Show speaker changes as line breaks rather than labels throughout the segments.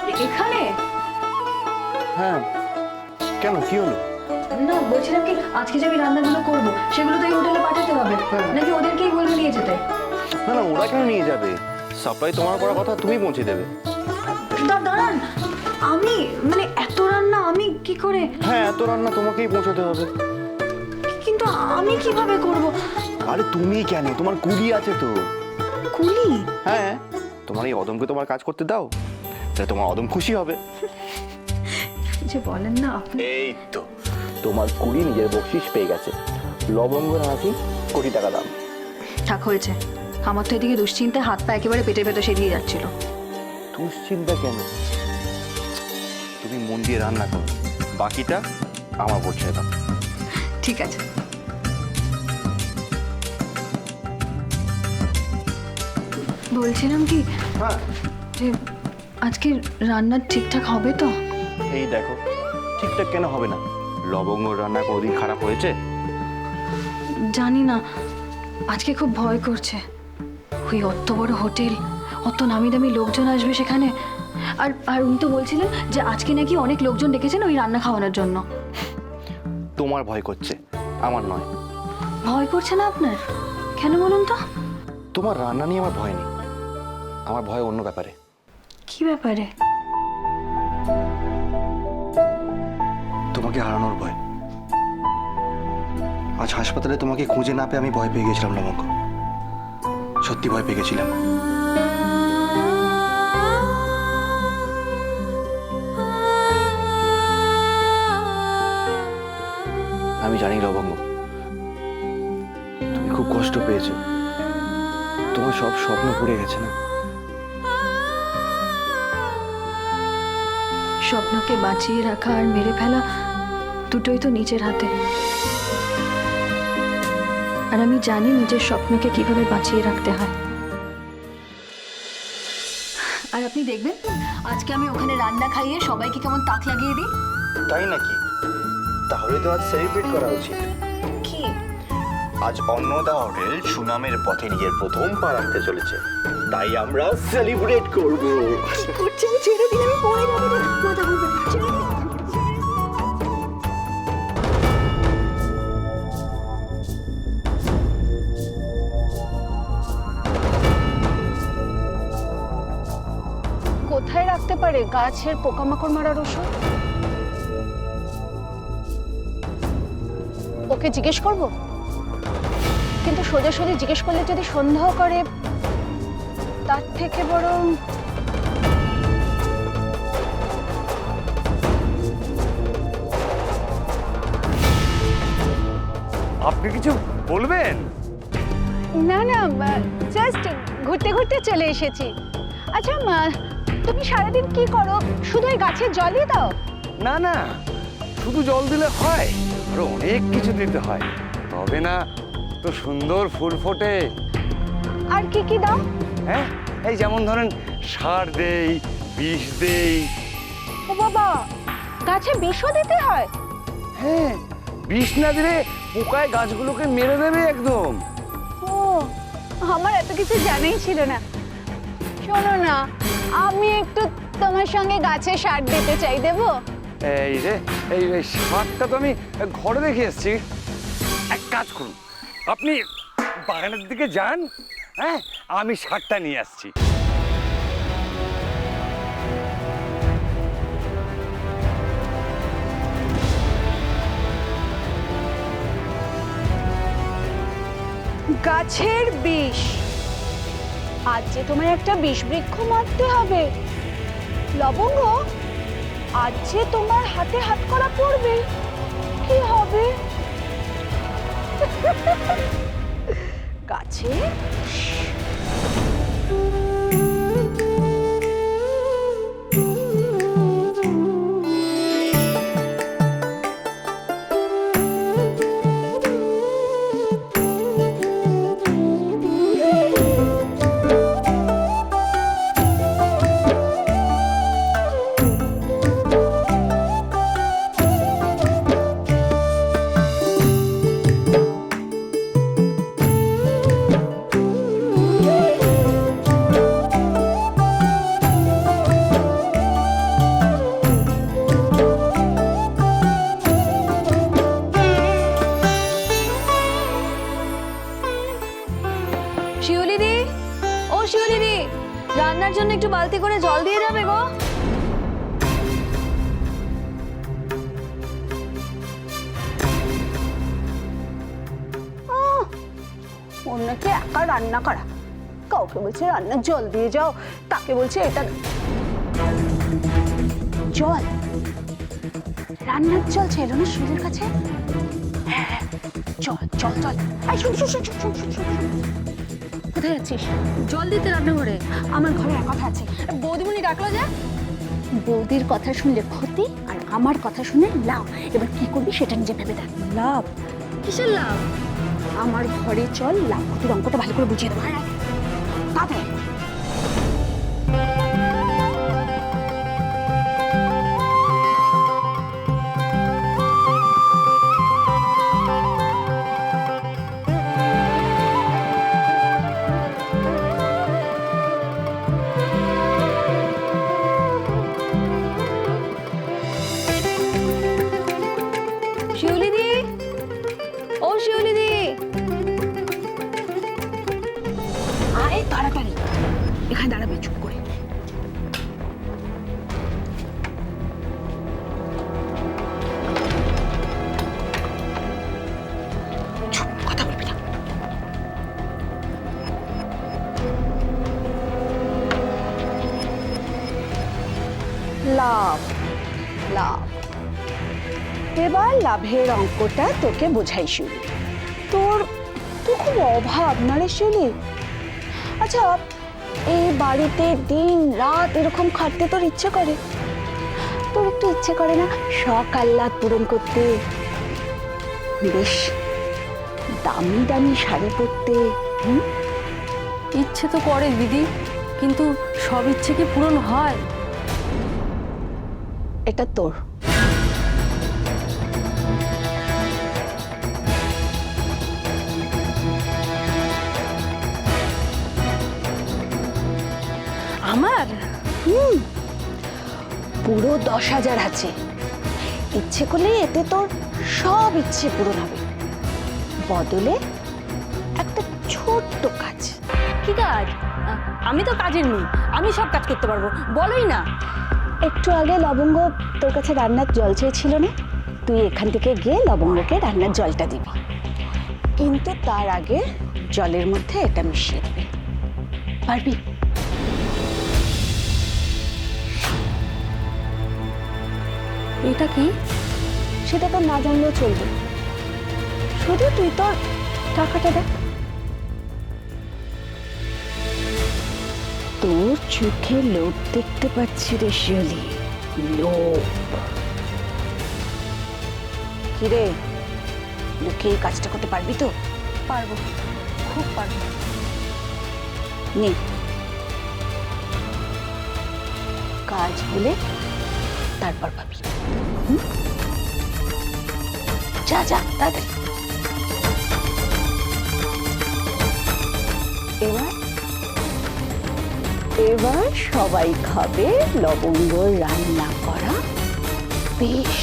আপনি এখানে?
হ্যাঁ, কেন কি হলো?
না, বলছিলাম কি আজকে যে আমি রান্নাগুলো করবো সেগুলো তো এই হোটেলে পাঠাতে হবে, নাকি ওদেরকেই বলবো নিয়ে যেতে?
না না, ওরা কেন নিয়ে যাবে? সাপ্লাই তোমার করার কথা, তুমি পৌঁছে দেবে।
দাঁড়ান, আমি মানে এত রান্না আমি কি করে?
হ্যাঁ, এত রান্না তোমাকেই পৌঁছাতে হবে।
কিন্তু আমি কিভাবে করব?
আরে তুমি কেন, তোমার কুলি আছে তো।
কুলি?
হ্যাঁ, তোমার এই অদমকে তোমার কাজ করতে দাও, তাহলে তোমার অদম খুশি হবে।
যে বলেন না আপনি।
এই তো তোমার কুলি নিজের বকশিস পেয়ে গেছে, লবঙ্গ নাকি কোটি টাকা দাম।
থাক, হয়েছে। আমার তো এদিকে দুশ্চিন্তায় হাত পা একেবারে পেটের ভেতর সেরিয়ে যাচ্ছিল।
দুশ্চিন্তা কেন? তুমি মন দিয়ে রান্না করো, বাকিটা আমার উপর ছেড়ে দাও।
ঠিক আছে। বলছিলাম কি
হ্যাঁ,
যে আজকে রান্না ঠিকঠাক হবে তো?
এই দেখো, ঠিকঠাক কেন হবে না? লবঙ্গ রান্না কোনোদিন খারাপ হয়েছে?
জানি না, আজকে খুব ভয় করছে। ওই অত বড় হোটেল, অত নামি দামি লোকজন আসবে সেখানে। আর আর উনি তো বলছিলেন যে আজকে নাকি অনেক লোকজন ডেকেছেন ওই রান্না খাওয়ানোর জন্য।
তোমার ভয় করছে, আমার নয়।
ভয় করছে না আপনার? কেন বলুন তো?
তোমার রান্না নিয়ে আমার ভয় নেই, আমার ভয় অন্য ব্যাপারে।
কি ব্যাপারে?
তোমাকে হারানোর ভয়। আজ হাসপাতালে তোমাকে খুঁজে না পেয়ে আমি ভয় পেয়ে গেছিলাম লবঙ্গ, সত্যি ভয় পেয়ে গেছিলাম। আমি জানি লবঙ্গ, তুমি খুব কষ্ট পেয়েছো, তোমার সব স্বপ্ন পুড়ে গেছে না?
স্বপ্নকে বাঁচিয়ে রাখা আর মেরে ফেলা দুটোই তো নিজের হাতে। আর আমি জানি নিজের স্বপ্নকে কিভাবে বাঁচিয়ে রাখতে হয়। আর আপনি দেখবেন আজকে আমি ওখানে রান্না খাইয়ে সবাইকে কেমন তাক লাগিয়ে দিই।
তাই নাকি? তাহলে তো আজ সেলিব্রেট করা উচিত।
কি?
আজ অন্নদা হোটেল সুনামের পথে নিজের প্রথম পা রাখতে চলেছে, তাই আমরা সেলিব্রেট করব।
কি করছেন? ছেড়ে দিন, আমি পড়ে যাবো তো। মাথা ঘুরবে। ছেড়ে দিন।
কোথায় রাখতে পারে গাছের পোকামাকড় মারার ওষুধ? ওকে জিজ্ঞেস করব, কিন্তু সোজাসুজি জিজ্ঞেস করলে যদি সন্দেহ করে, তার থেকে বরং
আপনি কিছু বলবেন?
না না, জাস্ট ঘুরতে ঘুরতে চলে এসেছি। আচ্ছা মা, তুমি সারাদিন কি করো? শুধু ওই গাছের জলই দাও?
না না, শুধু জল দিলে হয়, আরো অনেক কিছু দিতে হয়, তবে না তো সুন্দর ফুল ফোটে।
আর কি কি দাও?
হ্যাঁ, এই যেমন ধরেন সার দেই, বিষ দেই।
ও বাবা, গাছে বিষও দিতে হয়?
হ্যাঁ, বিষ না দিলে পোকায় গাছগুলোকে মেরে দেবে একদম।
ও, আমার এত কিছু জানাই ছিল না। শোনো না, আমি একটু তোমার সঙ্গে গাছে সার দিতে চাই, দেবো?
এই রে, এই এই সারটা তো আমি ঘরে রেখে এসেছি। এক কাজ করুন, আপনি বাগানের দিকে যান, হ্যাঁ, আমি সারটা নিয়ে আসছি।
গাছের বিষ? আজ যে তোমায় একটা বিষ বৃক্ষ মারতে হবে লবঙ্গ। আজ যে তোমার হাতে হাত করা পড়বে, কি হবে? গাছে
শিউলি দি, ও শিউলি দি, রান্নার জন্য একটু বালতি করে জল দিয়ে যাবে গো।
অন্যকে একা রান্না করা, কাউকে বলছে রান্নার জল দিয়ে যাও, তাকে বলছে এটা জল, রান্নার জল ছিল না শরীরের কাছে। হ্যাঁ হ্যাঁ, জল জল জল। এই শুন শুন শুন শুন শুন শুন শুন। কোথায় যাচ্ছিস?
জল দিতে রান্নাঘরে।
আমার ঘরে এক কথা আছে।
বৌদিমণি ডাকলো যে।
বৌদির কথা শুনলে ক্ষতি আর আমার কথা শুনে লাভ। এবার কি করবি সেটা নিজে ভেবে দেখ। লাভ?
কিসের লাভ?
আমার ঘরে চল, লাভ ক্ষতির অঙ্কটা ভালো করে বুঝিয়ে দেবো। হ্যাঁ তাতে
শিউলি দি, ও শিউলি দি।
আয় তাড়াতাড়ি, এখানে দাঁড়াবে চুপ করে। চুপ, কথা বলবি না। লাভ লাভ, এবার লাভের অঙ্কটা তোকে বোঝাই শুনি। তোর তো খুব অভাব না রে শিউলি? আচ্ছা, এই বাড়িতে দিন রাত এরকম খাটতে তোর ইচ্ছে করে? তোর একটু ইচ্ছে করে না শখ আহ্লাদ পূরণ করতে? বেশ দামি দামি শাড়ি পরতে?
ইচ্ছে তো করে দিদি, কিন্তু সব ইচ্ছে কি পূরণ হয়?
এটা তোর।
আমার?
পুরো 10,000 আছে। ইচ্ছে করলে এতে তোর সব ইচ্ছে পূরণ হবে। বদলে একটা ছোট্ট কাজ।
কি কাজ? আমি তো কাজের মেয়ে, আমি সব কাজ করতে পারবো, বলোই না।
একটু আগে লবঙ্গ তোর কাছে রান্নার জল চেয়েছিল না? তুই এখান থেকে গিয়ে লবঙ্গকে রান্নার জলটা দিবি, কিন্তু তার আগে জলের মধ্যে এটা মিশিয়ে দিবি। পারবি?
এটা কি?
সেটা তো না জানলেও চলবে, শুধু তুই তোর টাকাটা দেখ। তোর চোখে লোভ দেখতে পাচ্ছি রে শিউলি, লোভ। কিরে, লুকিয়ে এই কাজটা করতে পারবি তো?
পারবো, খুব পারবো।
নে, কাজ হলে তারপর পাবি। যা যা তাড়াতাড়ি। এবার এবার সবাই খাবে লবঙ্গ রান্না করা বেশ।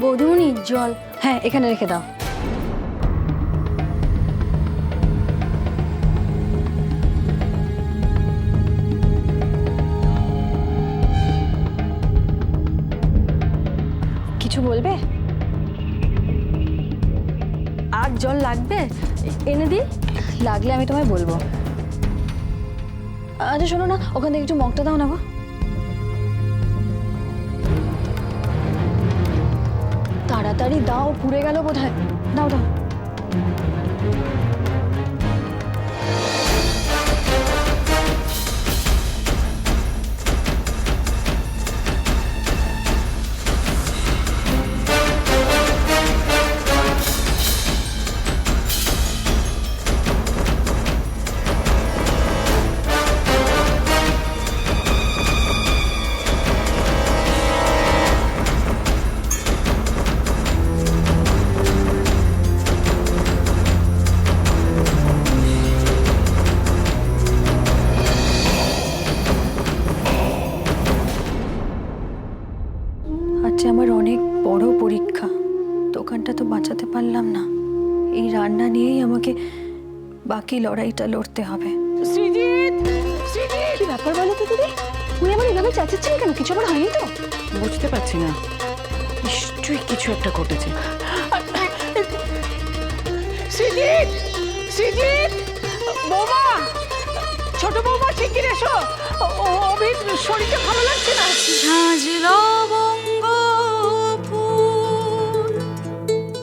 বৌদিমণি, জল। হ্যাঁ, এখানে রেখে দাও। কিছু বলবে? আর জল লাগবে? এনে দি। লাগলে আমি তোমায় বলবো। আচ্ছা শোনো না, ওখান থেকে একটু মগটা দাও না গো। তাড়াতাড়ি দাও, পুড়ে গেল বোধহয়। দাও দাও। বাকি লড়াইটা লড়তে হবে।
সৃজিত, সৃজিত, কি ব্যাপার বলো তো দিদি? উনি আমার এভাবে চেঁচাচ্ছেন কেন? কিছু আবার হয়নি তো?
বুঝতে পারছি না, নিশ্চয়ই কিছু একটা ঘটেছে।
সৃজিত, সৃজিত, বৌমা, ছোট বৌমা, শিগগির এসো। অভির শরীরটা ভালো লাগছে না।